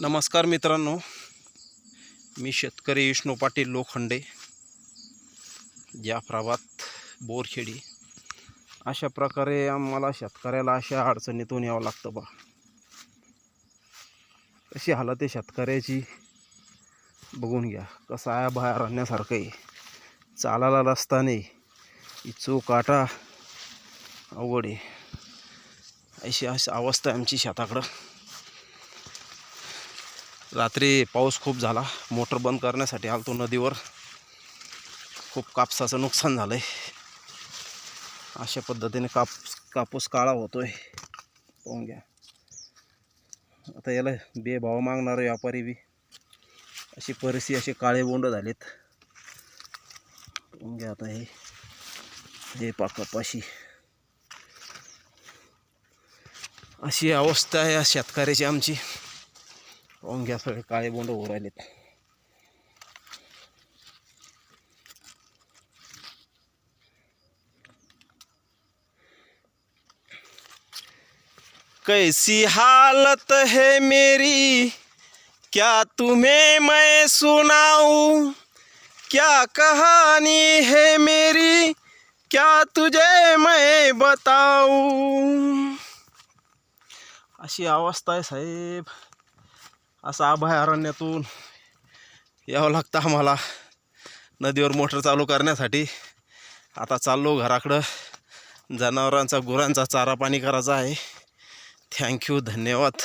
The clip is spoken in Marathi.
नमस्कार मित्रांनो, मी शेतकरी विष्णू पाटील लोखंडे, जाफराबाद बोरखेडी. अशा प्रकारे आम्हाला शेतकऱ्याला अशा अडचणीतून यावं लागतं बा. कशी हालत आहे शेतकऱ्याची बघून घ्या. कसं आहे बाहेर आणण्यासारखं आहे, चालायला रस्ता नाही, इचू काटा अवघड आहे. अशी अवस्था आहे आमची शेताकडं. रात्री पाऊस खूप झाला, मोटर बंद करण्यासाठी आलतो नदीवर. खूप कापसाचं नुकसान झालं आहे. अशा पद्धतीने कापूस काळा होतोय, पाहून घ्या. आता याला बेभाव मागणारे व्यापारी बी अशी परिस्थिती, असे काळे बोंड झालेत, पाहून घ्या. आता हे कपाशी, अशी अवस्था आहे शेतकऱ्याची आमची. पाहून घ्या, सगळे काळे बोंड होऊ राहिलेत. कैसी हालत है मेरी, क्या तुम्हें मैं सुनाऊं, क्या कहानी है मेरी, क्या तुझे मैं बताऊं. अशी अवस्था आहे साहेब. असं अभयारण्यातून यावं लागतं आम्हाला नदीवर मोटर चालू करण्यासाठी. आता चाललो घराकडं. जनावरांचा गुरांचा चारा पाणी करायचा आहे. थँक्यू, धन्यवाद.